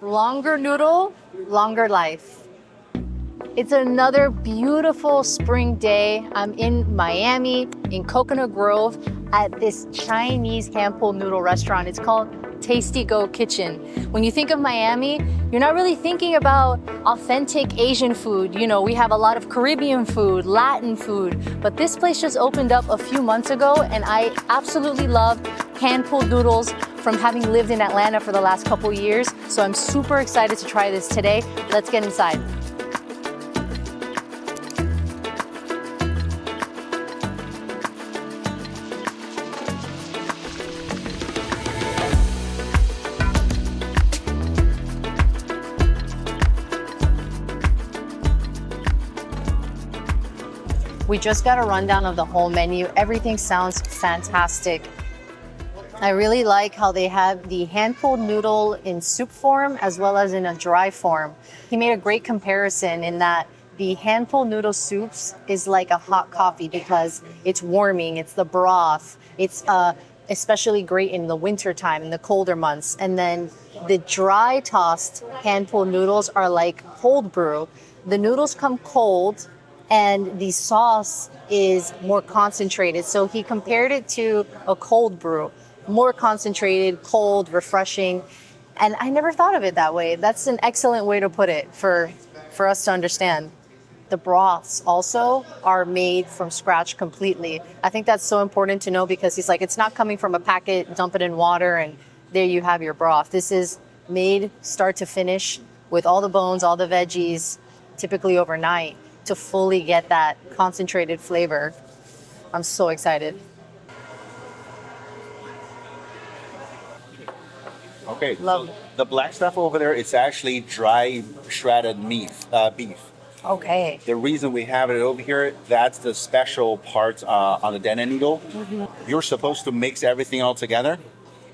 Longer noodle, longer life. It's another beautiful spring day. I'm in Miami, in Coconut Grove, at this Chinese hand-pulled noodle restaurant. It's called TastiGo Kitchen. When you think of Miami, you're not really thinking about authentic Asian food. You know, we have a lot of Caribbean food, Latin food, but this place just opened up a few months ago, and I absolutely love hand-pulled noodles from having lived in Atlanta for the last couple years. So I'm super excited to try this today. Let's get inside. We just got a rundown of the whole menu. Everything sounds fantastic. I really like how they have the hand-pulled noodle in soup form as well as in a dry form. He made a great comparison in that the hand-pulled noodle soups is like a hot coffee because it's warming, it's the broth, it's especially great in the winter time, in the colder months. And then the dry tossed hand-pulled noodles are like cold brew. The noodles come cold, and the sauce is more concentrated. So he compared it to a cold brew, more concentrated, cold, refreshing. And I never thought of it that way. That's an excellent way to put it for us to understand. The broths also are made from scratch completely. I think that's so important to know because he's like, it's not coming from a packet, dump it in water, and there you have your broth. This is made start to finish with all the bones, all the veggies, typically overnight, to fully get that concentrated flavor. I'm so excited. Okay, Love so the black stuff over there is actually dry shredded beef. Okay. The reason we have it over here, that's the special part on the dennet noodle. You're supposed to mix everything all together.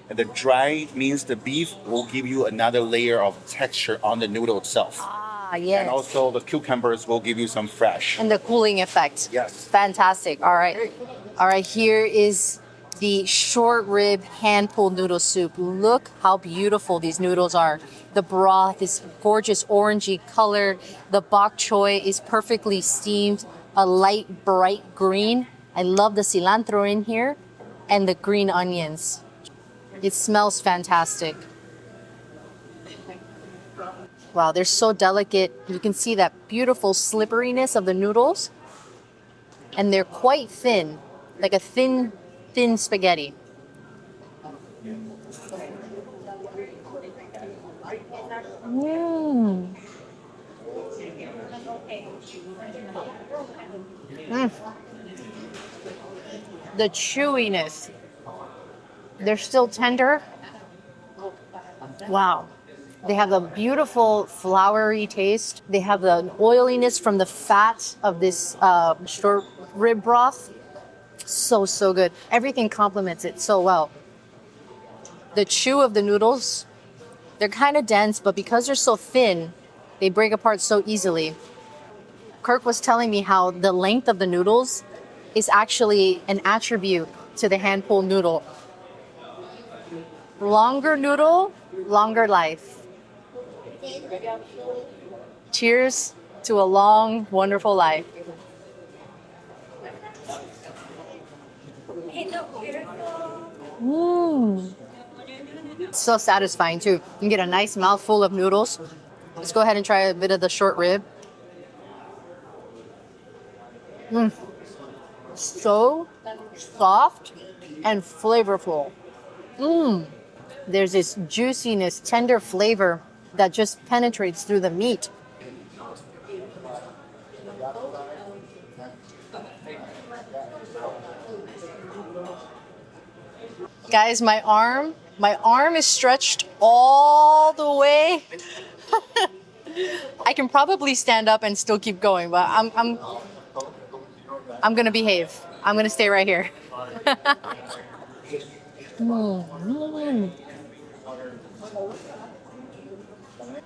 And the dry means the beef will give you another layer of texture on the noodle itself. Ah, yes. And also the cucumbers will give you some fresh. And the cooling effect. Yes. Fantastic. All right. All right, here is the short rib hand-pulled noodle soup. Look how beautiful these noodles are. The broth is gorgeous orangey color. The bok choy is perfectly steamed, a light bright green. I love the cilantro in here and the green onions. It smells fantastic. Wow, they're so delicate. You can see that beautiful slipperiness of the noodles. And they're quite thin, like a thin spaghetti. Mm. Mm. The chewiness. They're still tender. Wow. They have a beautiful floury taste. They have the oiliness from the fat of this short rib broth. So good. Everything complements it so well. The chew of the noodles, they're kind of dense, but because they're so thin, they break apart so easily. Kirk was telling me how the length of the noodles is actually an attribute to the hand-pulled noodle. Longer noodle, longer life. Cheers to a long, wonderful life. So satisfying too. You can get a nice mouthful of noodles. Let's go ahead and try a bit of the short rib. So soft and flavorful. There's this juiciness, tender flavor that just penetrates through the meat. Guys, my arm is stretched all the way. I can probably stand up and still keep going, but I'm gonna behave. I'm gonna stay right here.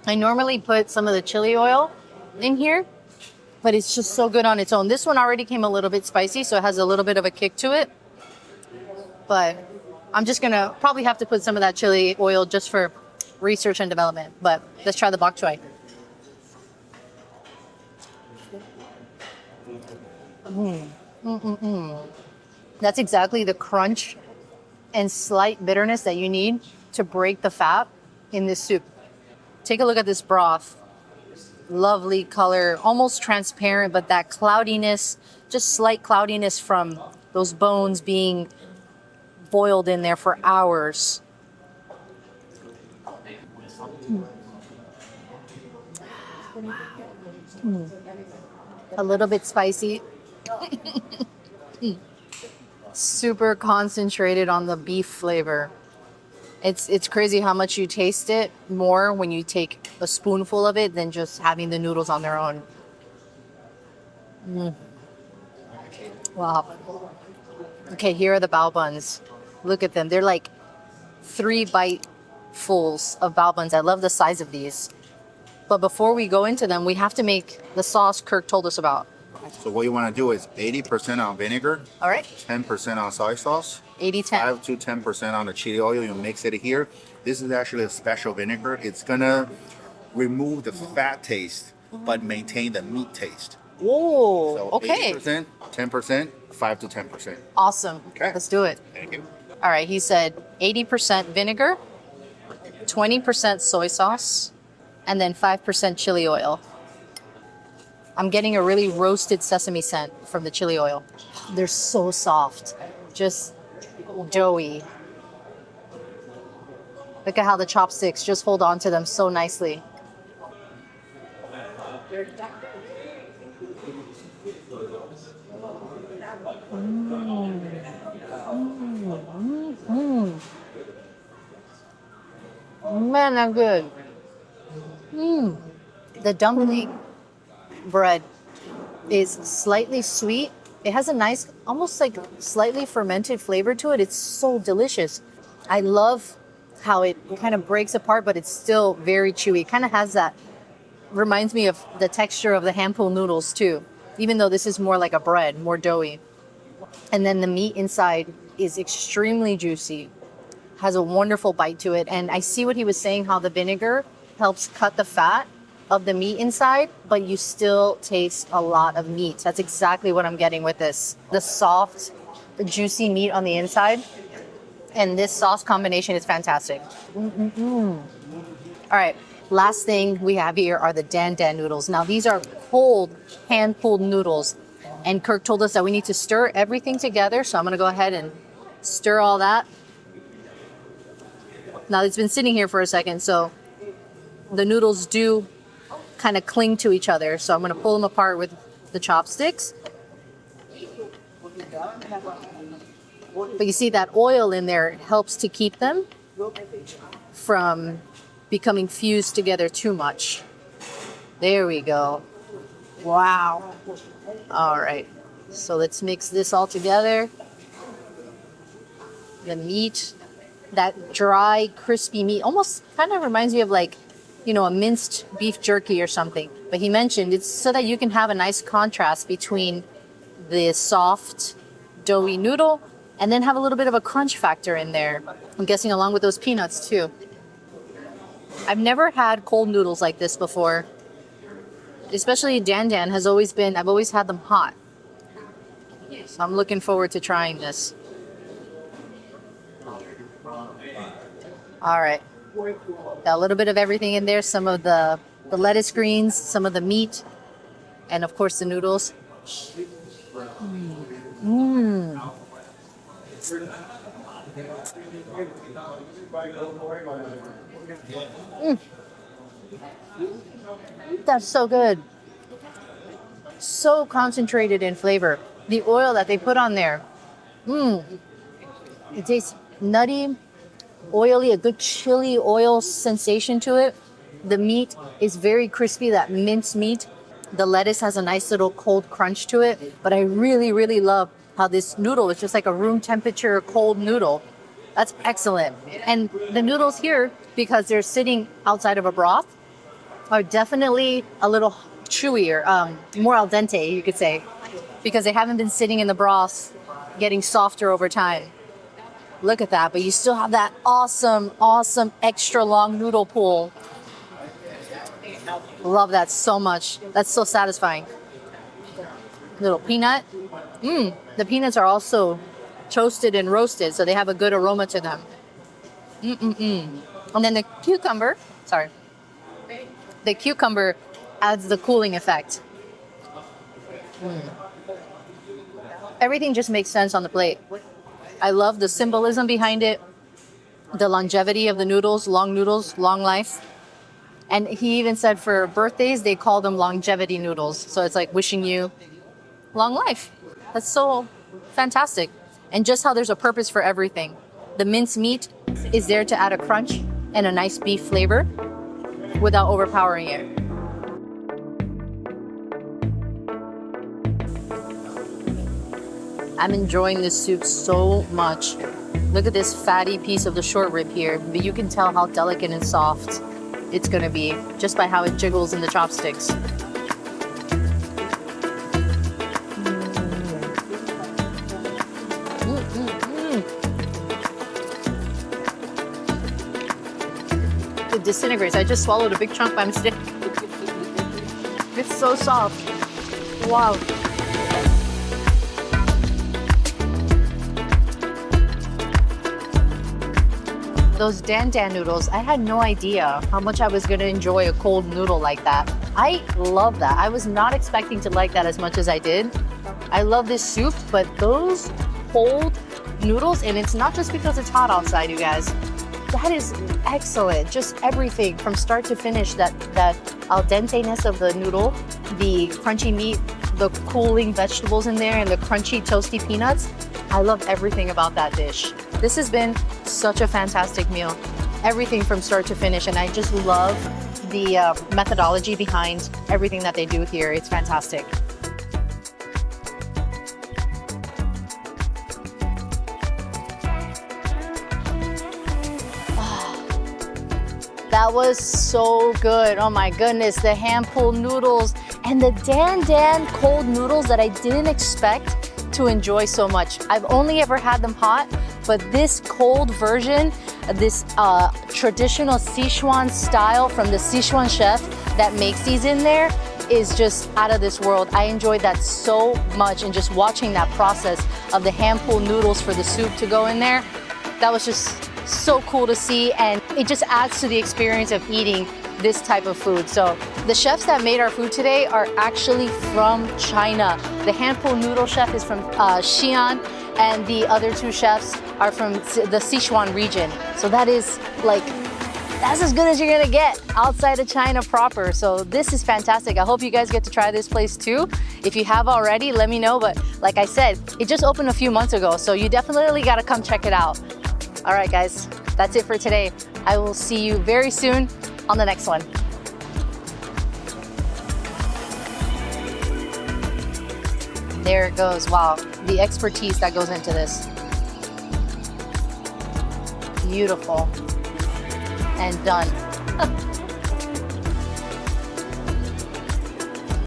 I normally put some of the chili oil in here, but it's just so good on its own. This one already came a little bit spicy, so it has a little bit of a kick to it. But I'm just gonna probably have to put some of that chili oil just for research and development. But let's try the bok choy. That's exactly the crunch and slight bitterness that you need to break the fat in this soup. Take a look at this broth. Lovely color, almost transparent, but that cloudiness, just slight cloudiness from those bones being boiled in there for hours. A little bit spicy. Super concentrated on the beef flavor. It's crazy how much you taste it more when you take a spoonful of it than just having the noodles on their own. Wow. Okay, here are the bao buns. Look at them. They're like 3 bitefuls of bao buns. I love the size of these. But before we go into them, we have to make the sauce Kirk told us about. So what you want to do is 80% on vinegar, All right, 10% on soy sauce, 80-10. 5 to 10% on the chili oil. You mix it here. This is actually a special vinegar. It's gonna remove the fat taste, but maintain the meat taste. Whoa, So okay. 80%, 10%, 5 to 10%. Awesome. Okay. Let's do it. Thank you. All right, he said 80% vinegar, 20% soy sauce, and then 5% chili oil. I'm getting a really roasted sesame scent from the chili oil. They're so soft, just doughy. Look at how the chopsticks just hold on to them so nicely. Man, they're good. The dumpling bread is slightly sweet. It has a nice, almost like slightly fermented flavor to it. It's so delicious. I love how it kind of breaks apart, but it's still very chewy. It kind of has that, reminds me of the texture of the hand-pulled noodles too, even though this is more like a bread, more doughy. And then the meat inside is extremely juicy, has a wonderful bite to it. And I see what he was saying, how the vinegar helps cut the fat of the meat inside, but you still taste a lot of meat. That's exactly what I'm getting with this. The soft, juicy meat on the inside. And this sauce combination is fantastic. All right, last thing we have here are the dan dan noodles. Now these are cold, hand-pulled noodles. And Kirk told us that we need to stir everything together. So I'm gonna go ahead and stir all that. Now it's been sitting here for a second, so the noodles do kind of cling to each other. So I'm gonna pull them apart with the chopsticks. But you see that oil in there helps to keep them from becoming fused together too much. There we go. Wow. All right. So let's mix this all together. The meat, that dry, crispy meat, almost kind of reminds me of like, you know, a minced beef jerky or something. But he mentioned it's so that you can have a nice contrast between the soft, doughy noodle and then have a little bit of a crunch factor in there. I'm guessing along with those peanuts too. I've never had cold noodles like this before. Especially dan dan has always been, I've always had them hot. So I'm looking forward to trying this. All right. Got a little bit of everything in there. Some of the lettuce greens, some of the meat, and of course the noodles. That's so good. So concentrated in flavor. The oil that they put on there. It tastes nutty, oily, a good chili oil sensation to it. The meat is very crispy, that minced meat. The lettuce has a nice little cold crunch to it. But I really, really love how this noodle is just like a room temperature cold noodle. That's excellent. And the noodles here, because they're sitting outside of a broth, are definitely a little chewier, more al dente, you could say, because they haven't been sitting in the broth getting softer over time. Look at that. But you still have that awesome, awesome extra long noodle pool. Love that so much. That's so satisfying. Little peanut. The peanuts are also toasted and roasted, so they have a good aroma to them. And then the cucumber, the cucumber adds the cooling effect. Everything just makes sense on the plate. I love the symbolism behind it, the longevity of the noodles, long life. And he even said for birthdays, they call them longevity noodles. So it's like wishing you long life. That's so fantastic. And just how there's a purpose for everything. The minced meat is there to add a crunch and a nice beef flavor without overpowering it. I'm enjoying this soup so much. Look at this fatty piece of the short rib here, but you can tell how delicate and soft it's gonna be just by how it jiggles in the chopsticks. It disintegrates. I just swallowed a big chunk by mistake. It's so soft. Wow. Those dan dan noodles, I had no idea how much I was going to enjoy a cold noodle like that. I love that. I was not expecting to like that as much as I did. I love this soup, but those cold noodles, and it's not just because it's hot outside, you guys. That is excellent. Just everything from start to finish, that al dente-ness of the noodle, the crunchy meat, the cooling vegetables in there, and the crunchy toasty peanuts. I love everything about that dish. This has been such a fantastic meal. Everything from start to finish, and I just love the methodology behind everything that they do here. It's fantastic. That was so good. Oh my goodness, the hand-pulled noodles and the dan dan cold noodles that I didn't expect to enjoy so much. I've only ever had them hot, but this cold version, this traditional Sichuan style from the Sichuan chef that makes these in there is just out of this world. I enjoyed that so much, and just watching that process of the hand-pulled noodles for the soup to go in there, that was just so cool to see, and it just adds to the experience of eating this type of food. So the chefs that made our food today are actually from China. The hand-pulled noodle chef is from Xi'an, and the other two chefs are from the Sichuan region. So that is like, that's as good as you're gonna get outside of China proper. So this is fantastic. I hope you guys get to try this place too. If you have already, let me know. But like I said, it just opened a few months ago, so you definitely gotta come check it out. All right, guys, that's it for today. I will see you very soon on the next one. There it goes. Wow, the expertise that goes into this. Beautiful. And done.